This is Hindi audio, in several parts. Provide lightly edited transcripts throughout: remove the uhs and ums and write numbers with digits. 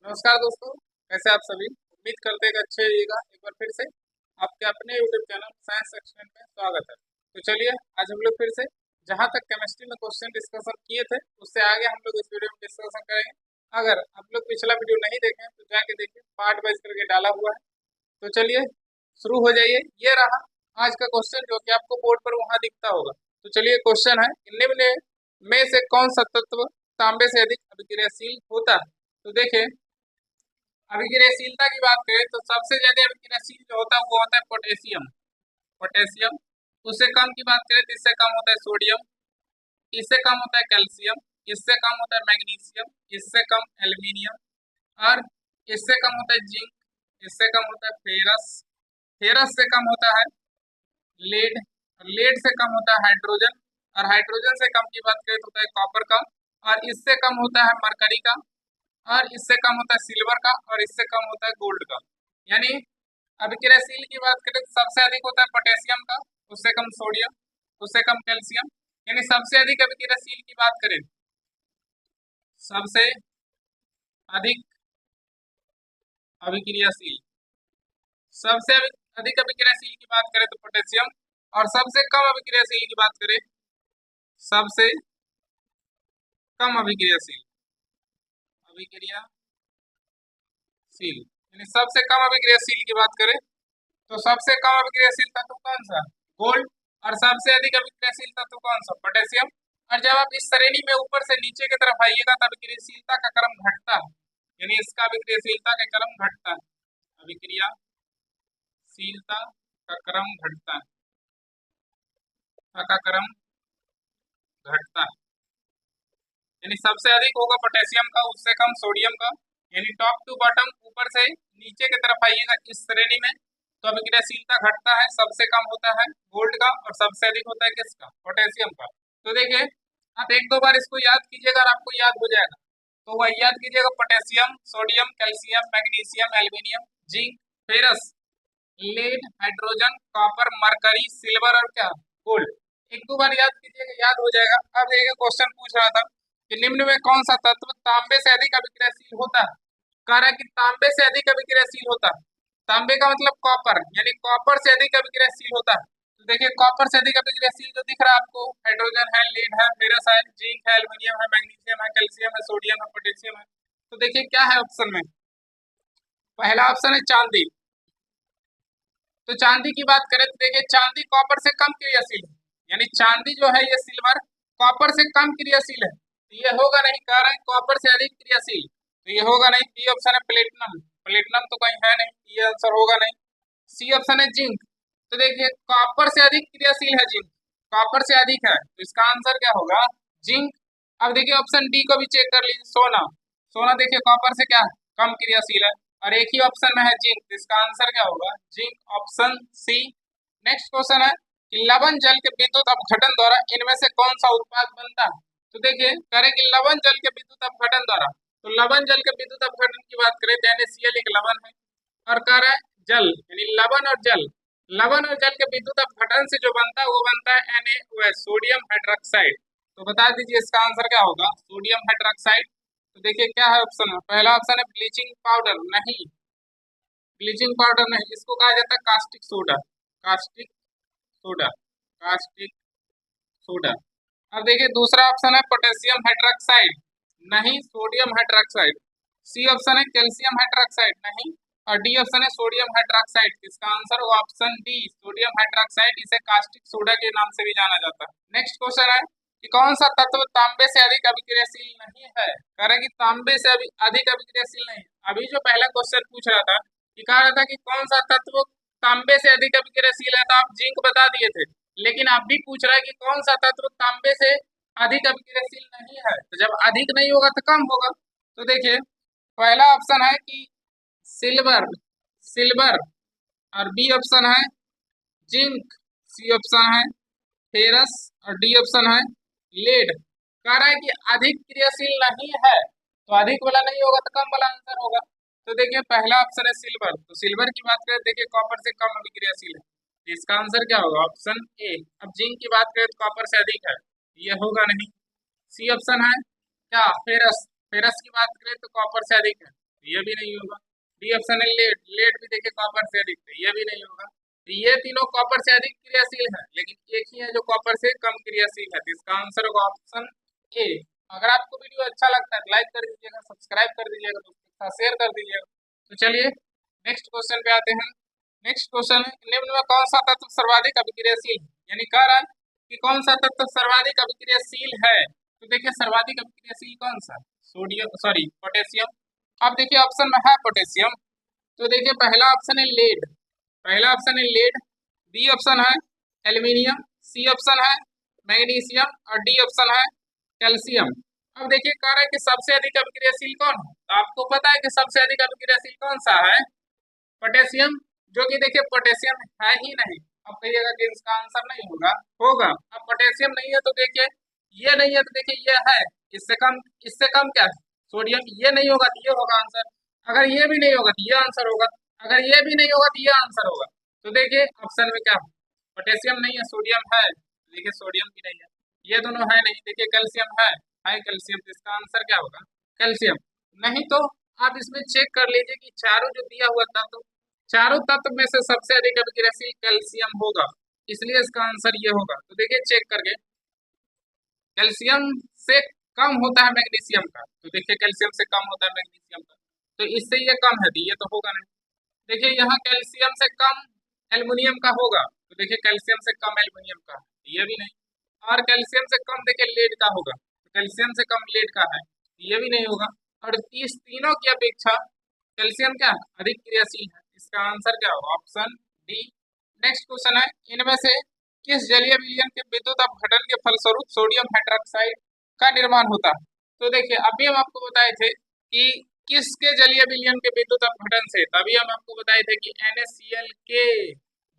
नमस्कार दोस्तों, कैसे आप सभी। उम्मीद करते हैं कि अच्छे रहिएगा। एक बार फिर से आपके अपने यूट्यूब चैनल साइंस एक्सपेरिमेंट में स्वागत है। तो चलिए आज हम लोग फिर से जहां तक केमिस्ट्री में क्वेश्चन डिस्कशन किए थे उससे आगे हम लोग इस वीडियो में डिस्कशन करेंगे। अगर आप लोग पिछला वीडियो नहीं देखे तो जाके देखिए, पार्ट वाइज करके डाला हुआ है। तो चलिए शुरू हो जाइए। ये रहा आज का क्वेश्चन जो कि आपको बोर्ड पर वहां दिखता होगा। तो चलिए क्वेश्चन है, निम्न में से कौन सा तत्व तांबे से अधिक अभिक्रियाशील होता है। तो देखिए, अभिक्रियाशीलता की बात करें तो सबसे ज्यादा अभिक्रियाशील जो होता है वो होता है पोटेशियम। पोटेशियम। उससे कम की बात करें तो इससे कम होता है सोडियम, इससे कम होता है कैल्शियम, इससे कम होता है मैग्नीशियम, इससे कम एल्यूमिनियम और इससे कम होता है जिंक, इससे कम होता है फेरस, फेरस से कम होता है लेड, लेड से कम होता है हाइड्रोजन और हाइड्रोजन से कम की बात करें तो होता है कॉपर का और इससे कम होता है मरकरी का और इससे कम होता है सिल्वर का और इससे कम होता है गोल्ड का। यानी अभिक्रियाशील की बात करें तो सबसे अधिक होता है पोटेशियम का, उससे कम सोडियम, उससे कम कैल्शियम। यानी सबसे अधिक अभिक्रियाशील की बात करें, सबसे अधिक अभिक्रियाशील, सबसे अधिक अभिक्रियाशील की बात करें तो पोटेशियम और सबसे कम अभिक्रियाशील की बात करें, सबसे कम अभिक्रियाशील, अभिक्रियाशील यानी सबसे कम अभिक्रियाशील की बात करें तो सबसे कम अभिक्रियाशील तत्व कौन सा, गोल्ड। और सबसे अधिक अभिक्रियाशील तत्व कौन सा, पोटेशियम। और जब आप इस श्रेणी में ऊपर से नीचे की तरफ आइएगा तो अभिक्रियाशीलता का क्रम घटता है, यानी इसका अभिक्रियाशीलता का क्रम घटता है, अभिक्रियाशीलता का क्रम घटता है, का क्रम घटता है। यानी सबसे अधिक होगा पोटेशियम का, उससे कम सोडियम का। यानी टॉप टू बॉटम ऊपर से नीचे की तरफ आइएगा इस श्रेणी में तो अभिक्रियाशीलता घटता है, सबसे कम होता है गोल्ड का और सबसे अधिक होता है किसका, पोटेशियम का। तो देखिए आप एक दो बार इसको याद कीजिएगा और आपको याद हो जाएगा। तो वह याद कीजिएगा, potassium, sodium, calcium, magnesium, aluminium, zinc, ferrous, lead, hydrogen, copper, mercury, silver और क्या, गोल्ड। एक दो बार याद कीजिएगा, याद हो जाएगा। अब एक क्वेश्चन पूछ रहा था कि निम्न में कौन सा तत्व तांबे से अधिक अभिक्रियाशील होता है। कह रहा है कि तांबे से अधिक अभिक्रियाशील होता है। तांबे का मतलब कॉपर, यानी कॉपर से अधिक अभिक्रियाशील होता है। तो देखिए कॉपर से अधिक अभिक्रियाशील जो दिख रहा है आपको, हाइड्रोजन है, लेड है, फेरस है, जिंक है, एल्यूमिनियम है, मैग्नीशियम है, कैल्शियम है, सोडियम है, पोटेशियम है। तो देखिए क्या है ऑप्शन में, पहला ऑप्शन है चांदी। तो चांदी की बात करें तो देखिए चांदी कॉपर से कम क्रियाशील है, यानी चांदी जो है ये सिल्वर कॉपर से कम क्रियाशील है। तो ये होगा नहीं, कह रहे हैं कॉपर से अधिक क्रियाशील, तो ये होगा नहीं। बी ऑप्शन है प्लेटिनम, प्लेटिनम तो कहीं है नहीं, ये आंसर होगा नहीं। सी ऑप्शन है जिंक। तो देखिए कॉपर से अधिक क्रियाशील है जिंक, कॉपर से अधिक है तो इसका आंसर क्या होगा, जिंक। अब देखिए ऑप्शन डी को भी चेक कर लीजिए, सोना। सोना देखिए कॉपर से क्या कम क्रियाशील है और एक ही ऑप्शन में है जिंक, तो इसका आंसर क्या होगा, zinc, option C. Next question है कि लवण जल के विद्युत अपघटन द्वारा इनमें से कौन सा उत्पाद बनता है। तो देखिए करें कि लवण जल के विद्युत अपघटन द्वारा, तो लवण जल के विद्युत अपघटन की बात करें तो NaCl एक लवण है और कह रहा है जल, यानी लवण और जल, लवण और जल के विद्युत अपघटन से जो बनता है वो बनता है NaOH, सोडियम हाइड्रोक्साइड। तो बता दीजिए इसका आंसर क्या होगा, सोडियम हाइड्रोक्साइड। तो देखिए क्या है ऑप्शन में, पहला ऑप्शन है ब्लीचिंग पाउडर, नहीं ब्लीचिंग पाउडर नहीं, इसको कहा जाता है caustic soda, caustic soda, caustic soda. अब देखिए दूसरा ऑप्शन है पोटेशियम हाइड्रोक्साइड, नहीं सोडियम हाइड्रोक्साइड। सी ऑप्शन है कैल्शियम हाइड्रोक्साइड, नहीं। और डी ऑप्शन है सोडियम हाइड्रोक्साइड, इसका आंसर होगा ऑप्शन डी, सोडियम हाइड्रोक्साइड। इसे कास्टिक सोडा के नाम से भी जाना जाता है। नेक्स्ट क्वेश्चन है कि कौन सा तत्व तांबे से अधिक अभिक्रियाशील नहीं है। कह रहे कि तांबे से अधिक अभिक्रियाशील नहीं। अभी जो पहला क्वेश्चन पूछ रहा था कि कह रहा था कि कौन सा तत्व तांबे से अधिक अभिक्रियाशील है, तो आप जिंक बता दिए थे। लेकिन आप भी पूछ रहा है कि कौन सा तत्व तांबे से अधिक अभिक्रियाशील नहीं है। तो जब अधिक नहीं होगा तो कम होगा। तो देखिए पहला ऑप्शन है कि सिल्वर, सिल्वर और बी ऑप्शन है जिंक, सी ऑप्शन है फेरस और डी ऑप्शन है लेड। कह रहा है कि अधिक क्रियाशील नहीं है, तो अधिक वाला नहीं होगा तो कम वाला आंसर होगा। तो देखिए पहला ऑप्शन है सिल्वर, तो सिल्वर की बात करें देखिए कॉपर से कम अभिक्रियाशील है, तो इसका आंसर क्या होगा, ऑप्शन ए। अब जिंक की बात करें तो कॉपर से अधिक है, ये होगा नहीं। सी ऑप्शन है क्या फेरस, फेरस की बात करें तो कॉपर से अधिक है, ये भी नहीं होगा। डी ऑप्शन है लेड, लेड भी देखिए कॉपर से अधिक है, ये भी नहीं होगा। तो ये तीनों कॉपर से अधिक क्रियाशील है, लेकिन एक ही है जो कॉपर से कम क्रियाशील है। तो इसका आंसर होगा ऑप्शन ए। अगर आपको वीडियो अच्छा लगता है तो लाइक कर दीजिएगा, सब्सक्राइब कर दीजिएगा, दोस्तों के साथ शेयर कर दीजिएगा। तो चलिए नेक्स्ट क्वेश्चन पे आते हैं। नेक्स्ट क्वेश्चन है, निम्न में कौन सा तत्व सर्वाधिक अभिक्रियाशील है, यानी कह रहा है कि कौन सा तत्व सर्वाधिक अभिक्रियाशील है। तो देखिए सर्वाधिक अभिक्रियाशील कौन सा, सोडियम सॉरी पोटेशियम। अब देखिए ऑप्शन में है पोटेशियम, तो देखिए पहला ऑप्शन है लेड, पहला ऑप्शन है लेड, बी ऑप्शन है एल्यूमिनियम, सी ऑप्शन है मैग्नीशियम और डी ऑप्शन है कैल्शियम। अब देखिए कह रहा है कि सबसे अधिक अभिक्रियाशील कौन है, तो आपको पता है कि सबसे अधिक अभिक्रियाशील कौन सा है, पोटेशियम, जो कि देखिए पोटेशियम है ही नहीं। अब कहिएगा कि इसका आंसर नहीं होगा, होगा। अब पोटेशियम नहीं है तो देखिए ये नहीं है तो देखिए ये है, इससे कम क्या है सोडियम, ये नहीं होगा तो ये होगा आंसर। अगर ये भी नहीं होगा तो ये आंसर होगा, अगर ये भी नहीं होगा तो ये आंसर होगा। तो देखिए ऑप्शन में क्या है, पोटेशियम नहीं है, सोडियम है, देखिए सोडियम भी नहीं है, ये दोनों है नहीं, देखिए कैल्शियम है कैल्शियम, तो इसका आंसर क्या होगा कैल्शियम। नहीं तो आप इसमें चेक कर लीजिए कि चारों जो दिया हुआ था तो चारों तत्व में से सबसे अधिक अभिक्रियाशील कैल्शियम होगा, इसलिए इसका आंसर ये होगा। तो देखिए चेक करके कैल्शियम से कम होता है मैग्नीशियम का, तो देखिए कैल्शियम से कम होता है मैग्नीशियम का, तो इससे ये कम है तो ये तो होगा नहीं। देखिए यहाँ कैल्शियम से कम एल्युमिनियम का होगा, तो देखिए कैल्शियम से कम एल्युमिनियम का है, ये भी नहीं। और कैल्शियम से कम देखिए लेड का होगा, तो कैल्शियम से कम लेड का है, ये भी नहीं होगा। और इस तीनों की अपेक्षा कैल्शियम क्या अधिक क्रियाशील है, इसका आंसर क्या होगा ऑप्शन डी। नेक्स्ट क्वेश्चन है, इनमें से किस जलीय विलयन के विद्युत अपघटन के फलस्वरूप सोडियम हाइड्रोक्साइड का निर्माण होता है। तो देखिए अभी हम आपको बताए थे कि किसके जलीय विलयन के विद्युत अपघटन से, तभी हम आपको बताए थे कि NaCl के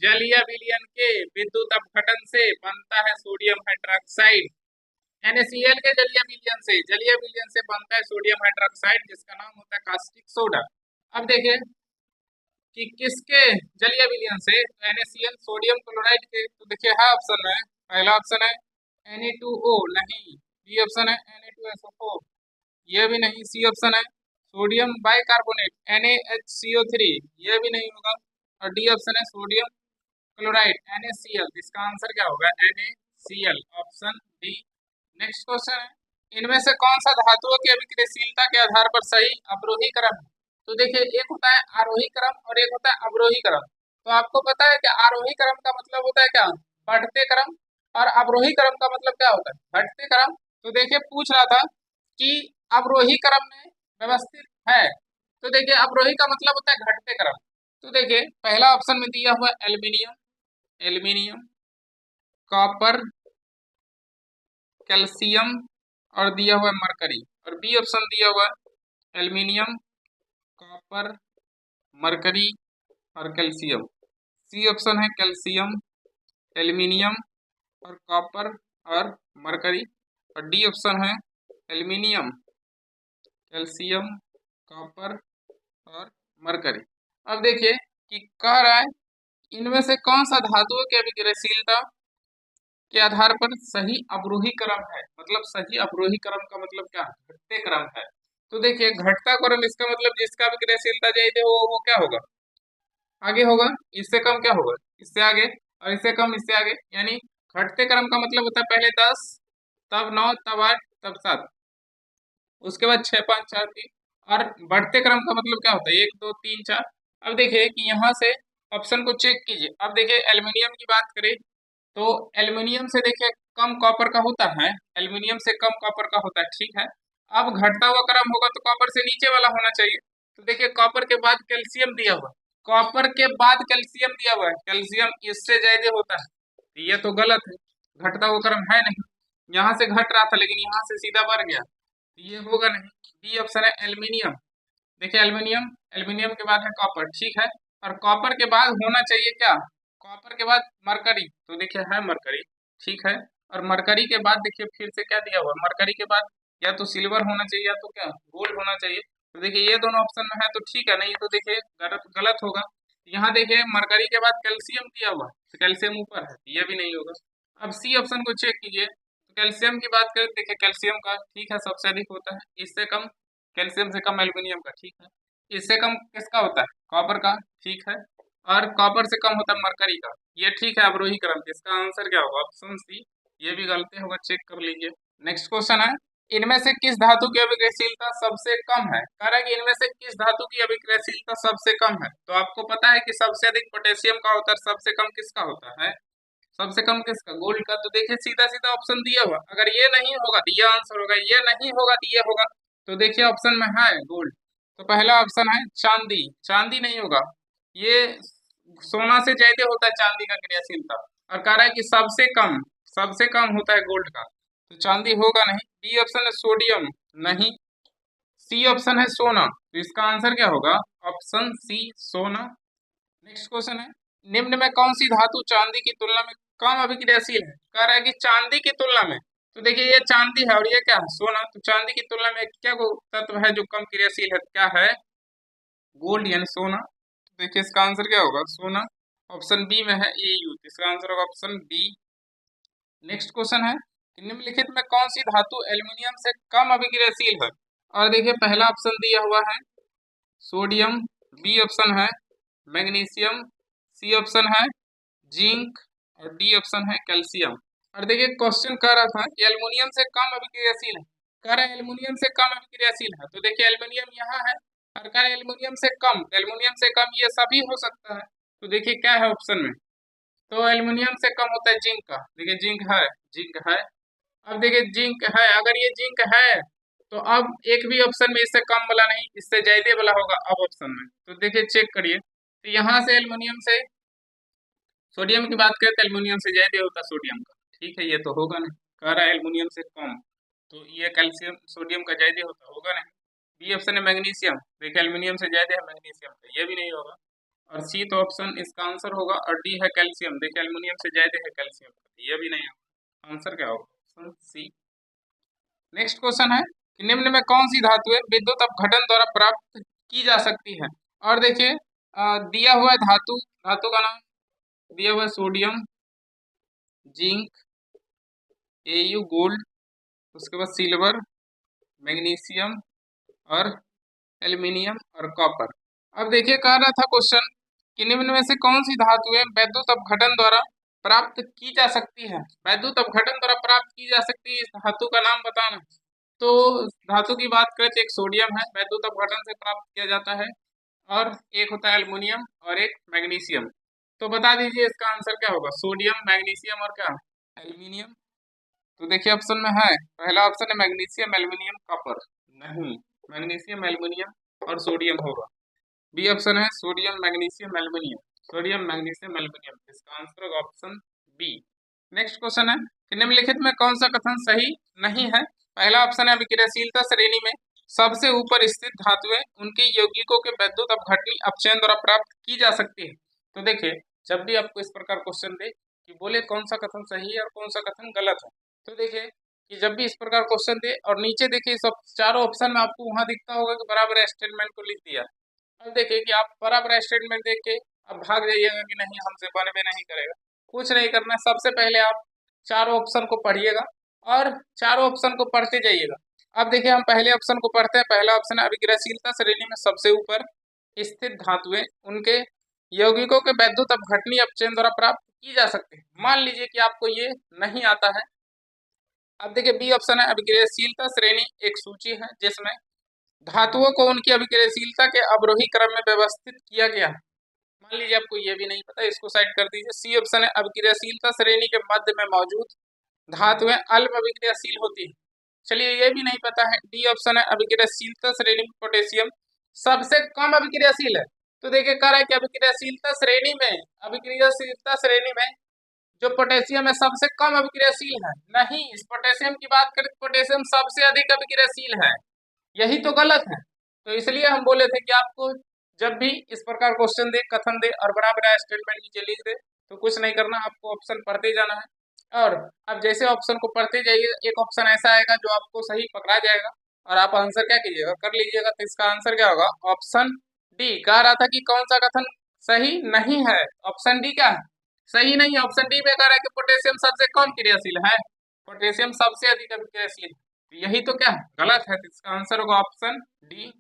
जलीय विलयन के विद्युत अपघटन से बनता है सोडियम हाइड्रोक्साइड। NaCl के जलीय विलयन से बनता है सोडियम हाइड्रोक्साइड, जिसका नाम होता है कास्टिक सोडा। अब देखिए कि किसके जलीय विलयन से, NaCl सोडियम क्लोराइड के, तो देखिए है ऑप्शन में, पहला ऑप्शन है Na2O नहीं, बी ऑप्शन है Na2SO4 ये भी नहीं, सी ऑप्शन है सोडियम बाइकार्बोनेट NaHCO3 ये भी नहीं होगा, और डी ऑप्शन है सोडियम क्लोराइड NaCl, इसका आंसर क्या होगा NaCl, option D. Next question है, इनमें से कौन सा धातुओं की अभिक्रियाशीलता के आधार पर सही अवरोही क्रम है। तो देखिए एक होता है आरोही क्रम और एक होता है अवरोही क्रम। तो आपको पता है कि आरोही क्रम का मतलब होता है क्या बढ़ते क्रम, और अवरोही क्रम का मतलब क्या होता है घटते क्रम। तो देखिए पूछ रहा था कि अवरोही क्रम में व्यवस्थित है, तो देखिए अवरोही का मतलब होता है घटते क्रम। तो देखिए पहला ऑप्शन में दिया हुआ एल्यूमिनियम, एल्यूमिनियम, कॉपर, कैल्शियम और दिया हुआ है मरकरी, और बी ऑप्शन दिया हुआ है एल्यूमिनियम, कॉपर, मरकरी और कैल्शियम। सी ऑप्शन है कैल्शियम, एल्यूमिनियम और कॉपर और मरकरी, और डी ऑप्शन है एल्यूमिनियम, कैल्शियम, कॉपर और मरकरी। अब देखिए कि कह रहा है इनमें से कौन सा धातुओं की अभिक्रियाशीलता के आधार पर सही अवरोही क्रम है, मतलब सही अवरोही क्रम का मतलब क्या घटते क्रम है। तो देखिए घटता क्रम इसका मतलब जिसका अभिक्रियाशीलता ज्यादा हो वो क्या होगा आगे होगा, इससे कम क्या होगा इससे आगे, और इससे कम इससे आगे। यानी घटते क्रम का मतलब होता है पहले 10, तब 9, तब 8, तब 7, उसके बाद 6, 5, 4, 3। और बढ़ते क्रम का मतलब क्या होता है 1, 2, 3, 4। अब देखिए कि यहाँ से ऑप्शन को चेक कीजिए। अब देखिए एल्यूमिनियम की बात करें तो एल्यूमिनियम से देखिए कम कॉपर का होता है, एल्यूमिनियम से कम कॉपर का होता है, ठीक है। अब घटता हुआ क्रम होगा तो कॉपर से नीचे वाला होना चाहिए। तो देखिए कॉपर के बाद कैल्शियम दिया हुआ, कॉपर के बाद कैल्शियम दिया हुआ है, कैल्शियम इससे ज्यादा होता है, तो ये तो गलत है, घटता हुआ क्रम है नहीं। यहाँ से घट रहा था लेकिन यहाँ से सीधा बढ़ गया, तो ये होगा नहीं। डी ऑप्शन है एल्यूमिनियम। देखिए एल्यूमिनियम, एल्यूमिनियम के बाद है कॉपर, ठीक है, और कॉपर के बाद होना चाहिए क्या, कॉपर के बाद मरकरी, तो देखिए है मरकरी, ठीक है। और मरकरी के बाद देखिए फिर से क्या दिया हुआ, मरकरी के बाद या तो सिल्वर होना चाहिए या तो क्या गोल्ड होना चाहिए। तो देखिए ये दोनों ऑप्शन में है तो ठीक है, नहीं तो देखिए गलत गलत होगा। यहाँ देखिए मरकरी के बाद कैल्शियम दिया हुआ, तो कैल्शियम ऊपर है, ये भी नहीं होगा। अब सी ऑप्शन को चेक कीजिए, तो कैल्शियम की बात करें देखिए कैल्शियम का ठीक है सबसे अधिक होता है, इससे कम कैल्शियम से कम एल्यूमिनियम का, ठीक है। इससे कम किसका होता है? कॉपर का, ठीक है। और कॉपर से कम होता है मरकरी का, ये ठीक है अवरोही क्रम। इसका आंसर क्या होगा? Option C. ये भी गलती होगा, चेक कर लीजिए। नेक्स्ट क्वेश्चन है, इनमें से किस धातु की अभिक्रियाशीलता सबसे कम है? कह रहा है कि इनमें से किस धातु की अभिक्रियाशीलता सबसे कम है। तो आपको पता है कि सबसे अधिक पोटेशियम का होता है, सबसे कम किसका होता है? सबसे कम किसका? गोल्ड का। तो देखिए सीधा सीधा ऑप्शन दिया हुआ, अगर ये नहीं होगा तो ये आंसर होगा, ये नहीं होगा तो ये होगा। तो देखिए ऑप्शन में है गोल्ड, तो पहला ऑप्शन है चांदी। चांदी नहीं होगा, ये सोना से ज्यादा होता है चांदी का क्रियाशीलता। और कह रहा है कि सबसे कम होता है गोल्ड का, तो चांदी होगा नहीं। बी ऑप्शन है सोडियम, नहीं। सी ऑप्शन है सोना, तो इसका आंसर क्या होगा? ऑप्शन सी, सोना। नेक्स्ट क्वेश्चन है, निम्न में कौन सी धातु चांदी की तुलना में कम अभिक्रियाशील है? कह रहा है कि चांदी की तुलना में। तो देखिए ये चांदी है और ये क्या है? सोना। तो चांदी की तुलना में क्या वो तत्व है जो कम क्रियाशील है? क्या है? गोल्ड यानी सोना। तो देखिए इसका आंसर क्या होगा? सोना। ऑप्शन बी में है AU, तो इसका आंसर होगा ऑप्शन बी। नेक्स्ट क्वेश्चन है कि निम्नलिखित में कौन सी धातु एल्यूमिनियम से कम अभिक्रियाशील है? और देखिए पहला ऑप्शन दिया हुआ है सोडियम, बी ऑप्शन है मैग्नीशियम, सी ऑप्शन है जिंक और डी ऑप्शन है कैल्शियम। और देखिए क्वेश्चन कह रहा था कि एल्युमिनियम से कम अभिक्रियाशील है, कह रहा है एल्युमिनियम से कम अभिक्रियाशील है। तो देखिए एल्युमिनियम यहाँ है और कह रहा है एल्युमिनियम से कम, एल्युमिनियम से कम ये सभी हो सकता है। तो देखिए क्या है ऑप्शन में? तो एल्युमिनियम से कम होता है जिंक का। देखिए जिंक है, जिंक है। अब देखिए जिंक है, अगर ये जिंक है तो अब एक भी ऑप्शन में इससे कम वाला नहीं, इससे ज्यादा वाला होगा अब ऑप्शन में। तो देखिए चेक करिए, तो यहाँ से एल्युमिनियम से सोडियम की बात करें तो एल्युमिनियम से ज्यादा होता है सोडियम का, ठीक है। ये तो होगा नहीं, कह रहा है एल्युमिनियम से कम, तो ये कैल्शियम सोडियम का ज्यादा होगा नहीं। बी ऑप्शन है मैग्नीशियम, देखिए एल्युमिनियम से ज्यादा है मैग्नीशियम का, ये भी नहीं होगा। और सी तो ऑप्शन इसका आंसर होगा। और डी है कैल्शियम, देखिए एल्युमिनियम से ज्यादा है कैल्शियम का, ये भी नहीं होगा। आंसर क्या होगा? Option C. नेक्स्ट क्वेश्चन है कि निम्न में कौन सी धातु विद्युत अपघटन द्वारा प्राप्त की जा सकती है? और देखिए दिया हुआ है धातु, धातु का नाम दिया हुआ है सोडियम, जिंक, AU गोल्ड, उसके बाद सिल्वर, मैग्नीशियम और एल्युमिनियम और कॉपर। अब देखिए कह रहा था क्वेश्चन कि निम्न में से कौन सी धातुएं वैद्युत अपघटन द्वारा प्राप्त की जा सकती है? वैद्युत अपघटन द्वारा प्राप्त की जा सकती है, इस धातु का नाम बताना। तो धातु की बात करें तो एक सोडियम है, वैद्युत अपघटन से प्राप्त किया जाता है। और एक होता है एल्युमिनियम और एक मैग्नीशियम। तो बता दीजिए इसका आंसर क्या होगा? सोडियम, मैग्नीशियम और क्या? एल्युमिनियम। तो देखिए ऑप्शन में है, पहला ऑप्शन है मैग्नीशियम, एल्युमिनियम, कॉपर। नहीं, मैग्नीशियम, एल्युमिनियम और सोडियम होगा। बी ऑप्शन है sodium, magnesium, aluminium, sodium, magnesium, aluminium, इसका आंसर होगा ऑप्शन बी। नेक्स्ट क्वेश्चन है कि निम्नलिखित में कौन सा कथन सही नहीं है? पहला ऑप्शन है अभिक्रियाशीलता श्रेणी में सबसे ऊपर स्थित धातुएं उनके यौगिकों के वैद्युत अपघटनी अपचयन द्वारा प्राप्त की जा सकती है। तो देखिए जब भी आपको इस प्रकार क्वेश्चन दे कि बोले कौन सा कथन सही है और कौन सा कथन गलत है, तो देखिए कि जब भी इस प्रकार क्वेश्चन दे और नीचे देखिए सब चारों ऑप्शन में आपको वहां दिखता होगा कि बराबर स्टेटमेंट को लिख दिया। अब देखिए कि आप बराबर स्टेटमेंट देख के अब भाग जाइएगा कि नहीं हमसे बनबे नहीं करेगा, कुछ नहीं करना। सबसे पहले आप चारों ऑप्शन को पढ़िएगा और चारों ऑप्शन को पढ़ते जाइएगा। अब देखिए हम पहले ऑप्शन को पढ़ते हैं। पहला ऑप्शन है अभिक्रियाशीलता श्रेणी में सबसे ऊपर स्थित धातुएं उनके यौगिकों के वैद्युत अपघटनी अपचयन द्वारा प्राप्त की जा सकती है। मान लीजिए कि आपको ये नहीं आता है। अब देखिए बी ऑप्शन है अभिक्रियाशीलता श्रेणी एक सूची है जिसमें धातुओं को उनकी अभिक्रियाशीलता के अवरोही क्रम में व्यवस्थित किया गया है। मान लीजिए आपको ये भी नहीं पता, इसको साइड कर दीजिए। सी ऑप्शन है अभिक्रियाशीलता श्रेणी के मध्य में मौजूद धातुएं अल्प अभिक्रियाशील होती है। चलिए ये भी नहीं पता है। डी ऑप्शन है अभिक्रियाशीलता श्रेणी में पोटेशियम सबसे कम अभिक्रियाशील है। तो देखिए कह रहा है कि अभिक्रियाशीलता श्रेणी में जो पोटेशियम है सबसे कम अभिक्रियाशील है। नहीं, इस पोटेशियम की बात करें तो पोटेशियम सबसे अधिक अभिक्रियाशील है, यही तो गलत है। तो इसलिए हम बोले थे कि आपको जब भी इस प्रकार क्वेश्चन दे, कथन दे और बराबर स्टेटमेंट नीचे लिख दे तो कुछ नहीं करना, आपको ऑप्शन पढ़ते जाना है। और अब जैसे ऑप्शन को पढ़ते जाइए एक ऑप्शन ऐसा आएगा जो आपको सही पकड़ा जाएगा और आप आंसर क्या कीजिएगा, कर लीजिएगा। तो इसका आंसर क्या होगा? Option D. कह रहा था कि कौन सा कथन सही नहीं है? ऑप्शन डी क्या है? सही नहीं है। ऑप्शन डी में कह रहा है कि पोटेशियम सबसे कम क्रियाशील है, पोटेशियम सबसे अधिक अभिक्रियाशील है। यही तो क्या है? गलत है। तो इसका आंसर होगा ऑप्शन डी।